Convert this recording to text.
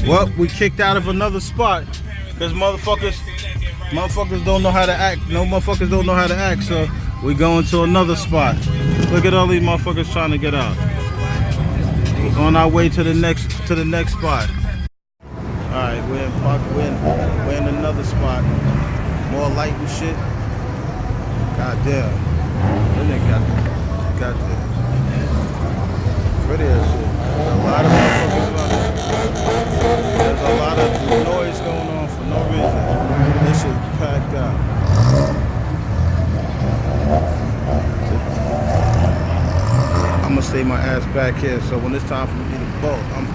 Well, we kicked out of another spot because motherfuckers don't know how to act. No motherfuckers don't know how to act, so we going to another spot. Look at all these motherfuckers trying to get out. We're on our way to the next spot. All right, we're in another spot. More light and shit. God damn. That nigga got the pretty as shit. A lot of motherfuckers running. There's a lot of noise going on for no reason. This shit packed out. I'm gonna stay my ass back here, so when it's time for me to bolt, I'm